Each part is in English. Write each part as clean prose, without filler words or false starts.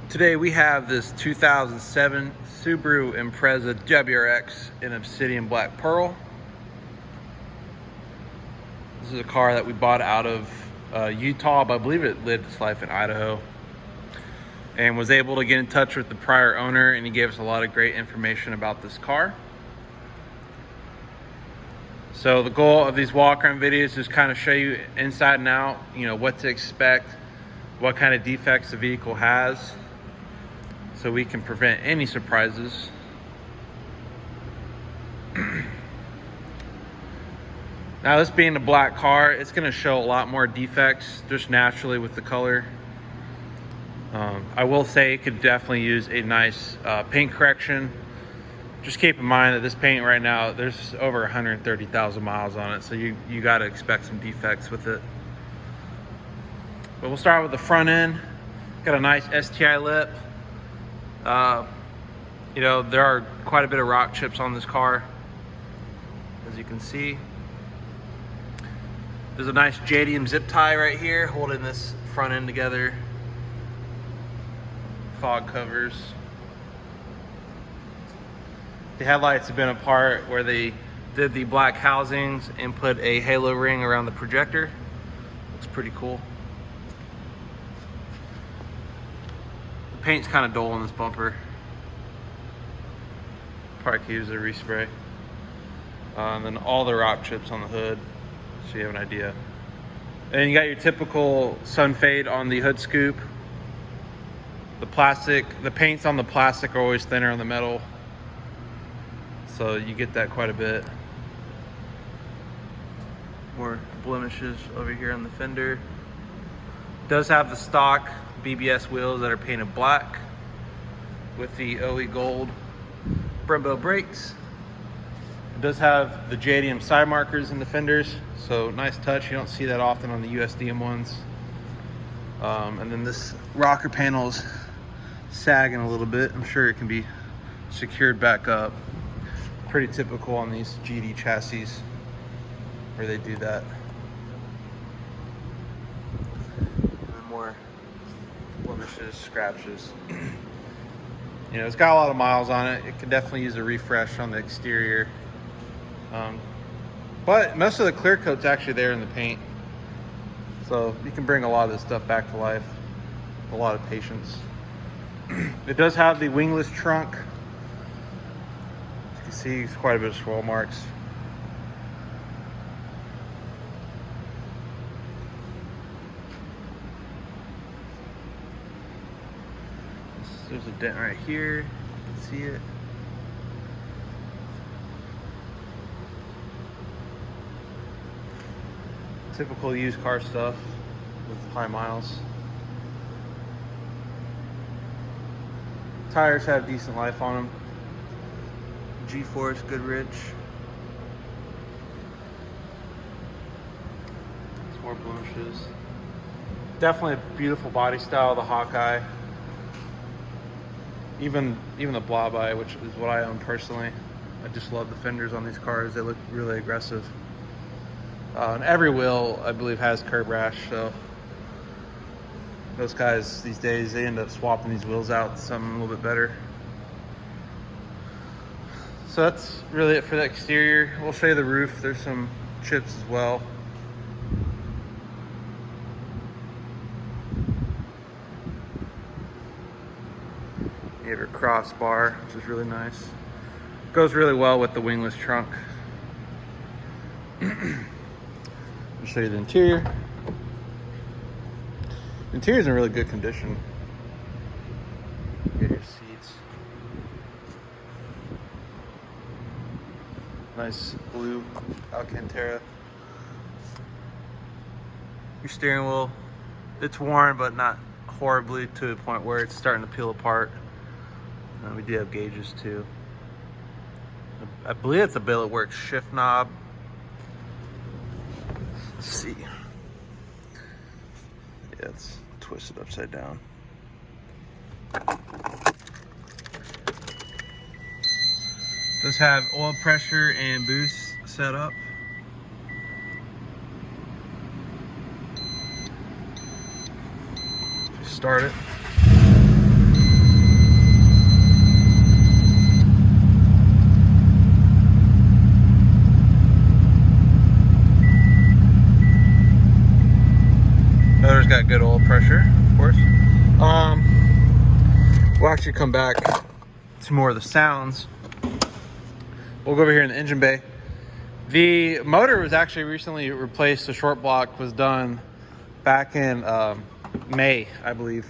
Today we have this 2007 Subaru Impreza WRX in Obsidian Black Pearl. This is a car that we bought out of Utah, but I believe it lived its life in Idaho. And was able to get in touch with the prior owner, and he gave us a lot of great information about this car. So the goal of these walk-around videos is kind of show you inside and out, what to expect, what kind of defects the vehicle has, so we can prevent any surprises. Now, this being a black car, it's going to show a lot more defects just naturally with the color. I will say it could definitely use a nice paint correction. Just keep in mind that this paint right now, there's over 130,000 miles on it, so you got to expect some defects with it. But we'll start with the front end. Got a nice STI lip. There are quite a bit of rock chips on this car, as you can see. There's a nice JDM zip tie right here holding this front end together. Fog covers. The headlights have been a part where they did the black housings and put a halo ring around the projector. Looks pretty cool. The paint's kind of dull on this bumper. Probably could use a respray. And then all the rock chips on the hood, so you have an idea. And you got your typical sun fade on the hood scoop. The paints on the plastic are always thinner on the metal, so you get that quite a bit. More blemishes over here on the fender. It does have the stock BBS wheels that are painted black with the OE gold Brembo brakes. It does have the JDM side markers in the fenders, so nice touch. You don't see that often on the USDM ones. And then this rocker panel's sagging a little bit. I'm sure it can be secured back up. Pretty typical on these GD chassis where they do that. And then more blemishes, scratches. It's got a lot of miles on it. It could definitely use a refresh on the exterior. But most of the clear coat's actually there in the paint. So you can bring a lot of this stuff back to life. A lot of patience. It does have the wingless trunk. As you can see, it's quite a bit of swirl marks. There's a dent right here. You can see it. Typical used car stuff with high miles. Tires have decent life on them. G-Force, Goodrich. Some more blemishes. Definitely a beautiful body style, the Hawkeye. Even the Blob Eye, which is what I own personally. I just love the fenders on these cars. They look really aggressive. And every wheel, I believe, has curb rash, so those guys these days, they end up swapping these wheels out to something a little bit better. So that's really it for the exterior. We'll show you the roof. There's some chips as well. You have your crossbar, which is really nice. Goes really well with the wingless trunk. I'll show you the interior. The interior's in really good condition. Get your seats. Nice blue Alcantara. Your steering wheel, it's worn, but not horribly to the point where it's starting to peel apart. We do have gauges too. I believe it's a billet works shift knob. Let's see. Yeah, it's twisted upside down. Does have oil pressure and boost set up. Start it. got good oil pressure, of course. We'll actually come back to more of the sounds. We'll go over here in the engine bay. The motor was actually recently replaced. The short block was done back in May, I believe.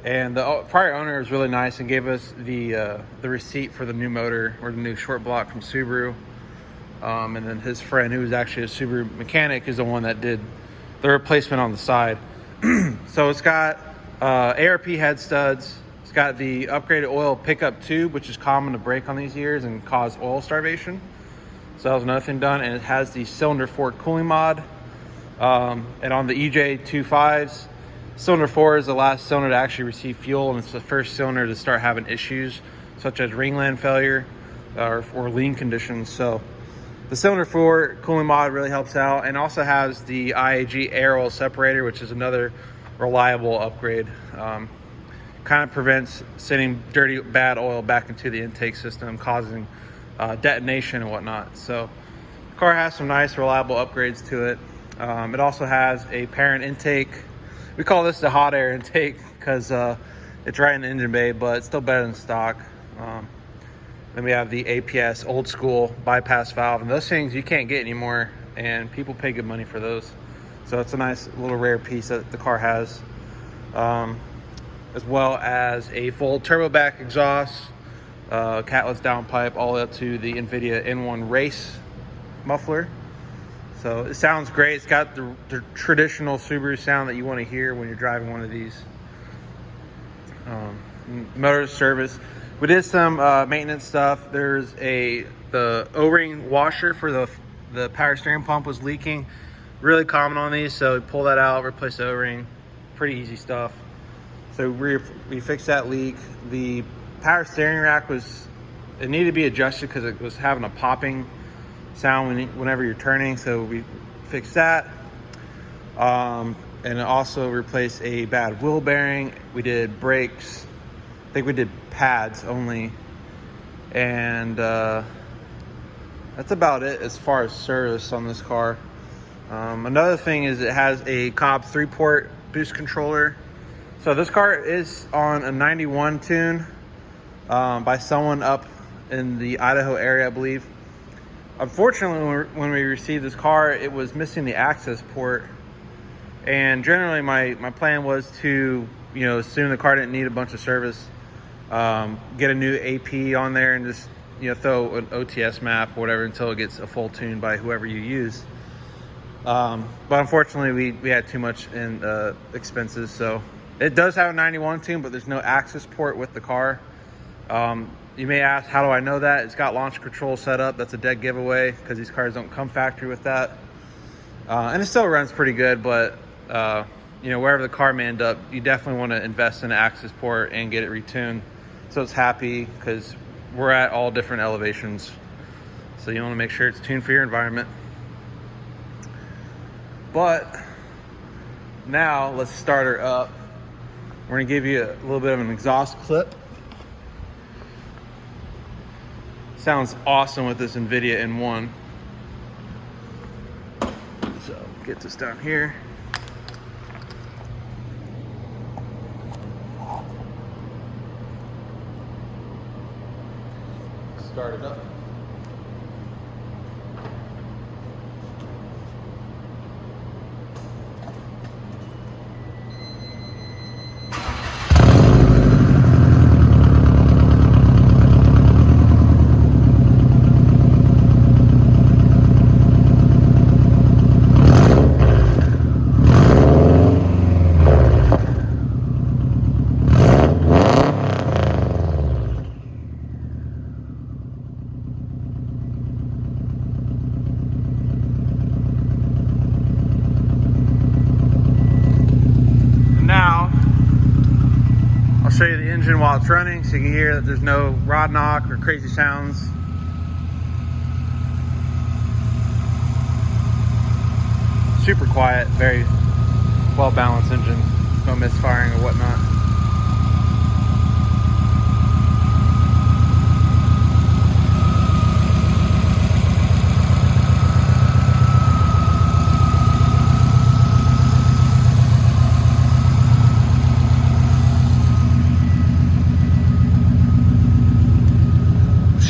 And the prior owner was really nice and gave us the receipt for the new motor, or the new short block from Subaru. And then his friend, who was actually a Subaru mechanic, is the one that did the replacement on the side. So it's got ARP head studs. It's got the upgraded oil pickup tube, which is common to break on these years and cause oil starvation. So that was another thing done. And it has the cylinder 4 cooling mod. And on the EJ25s, cylinder 4 is the last cylinder to actually receive fuel, and it's the first cylinder to start having issues such as ringland failure or lean conditions. So the cylinder 4 cooling mod really helps out, and also has the IAG air oil separator, which is another reliable upgrade. Kind of prevents sending dirty, bad oil back into the intake system, causing detonation and whatnot. So the car has some nice, reliable upgrades to it. It also has a parent intake. We call this the hot air intake because it's right in the engine bay, but it's still better than stock. Then we have the APS old school bypass valve, and those things you can't get anymore, and people pay good money for those. So it's a nice little rare piece that the car has. As well as a full turbo back exhaust, catless downpipe, all the way up to the NVIDIA N1 race muffler. So it sounds great. It's got the traditional Subaru sound that you want to hear when you're driving one of these. Motor service. We did some maintenance stuff. There's the O-ring washer for the power steering pump was leaking. Really common on these, so we pull that out, replace the O-ring. Pretty easy stuff. So we fixed that leak. The power steering rack it needed to be adjusted because it was having a popping sound whenever you're turning, so we fixed that. And also replaced a bad wheel bearing. We did brakes. I think we did pads only, and that's about it as far as service on this car. Another thing is it has a Cobb 3-port boost controller. So this car is on a 91 tune by someone up in the Idaho area, I believe. Unfortunately, when we received this car, it was missing the access port. And generally my plan was to, assume the car didn't need a bunch of service, get a new AP on there and just, throw an OTS map or whatever until it gets a full tune by whoever you use. But unfortunately, we had too much in expenses. So it does have a 91 tune, but there's no access port with the car. You may ask, how do I know that? It's got launch control set up. That's a dead giveaway because these cars don't come factory with that. And it still runs pretty good, but wherever the car may end up, you definitely want to invest in an access port and get it retuned so it's happy, because we're at all different elevations. So you want to make sure it's tuned for your environment. But now let's start her up. We're going to give you a little bit of an exhaust clip. Sounds awesome with this NVIDIA N1. So get this down here. Start it up. Show you the engine while it's running so you can hear that there's no rod knock or crazy sounds. Super quiet, very well balanced engine, no misfiring or whatnot.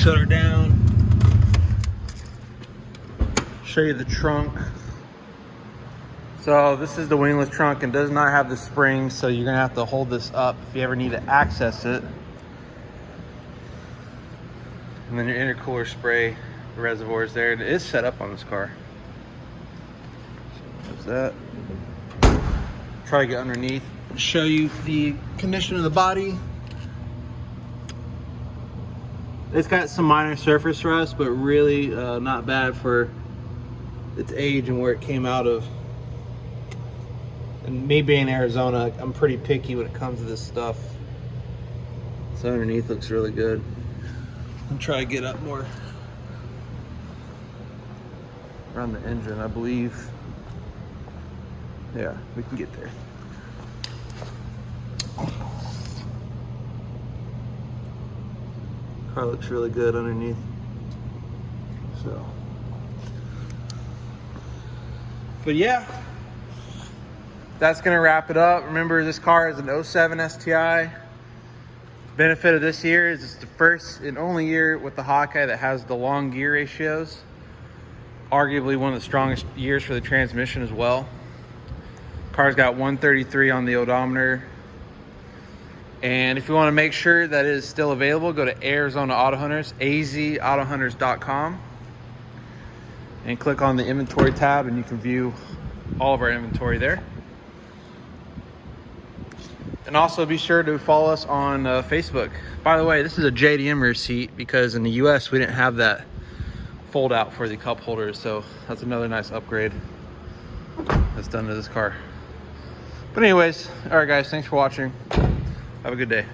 Shut her down. Show you the trunk. So this is the wingless trunk and does not have the springs, so you're gonna have to hold this up if you ever need to access it. And then your intercooler spray reservoir is there. It is set up on this car. So there's that. Try to get underneath. Show you the condition of the body. It's got some minor surface rust, but really not bad for its age and where it came out of. And me being in Arizona, I'm pretty picky when it comes to this stuff. So underneath looks really good. I'll try to get up more around the engine, I believe. Yeah, we can get there. Car looks really good underneath. So, but yeah, that's gonna wrap it up. Remember, this car is an 07 STI. Benefit of this year is it's the first and only year with the Hawkeye that has the long gear ratios. Arguably one of the strongest years for the transmission as well. Car's got 133 on the odometer. And if you want to make sure that it is still available, go to Arizona Auto Hunters, azautohunters.com, and click on the inventory tab and you can view all of our inventory there. And also be sure to follow us on Facebook. By the way, this is a JDM rear seat because in the US we didn't have that fold out for the cup holders, so that's another nice upgrade that's done to this car. But anyways, all right guys, thanks for watching. Have a good day.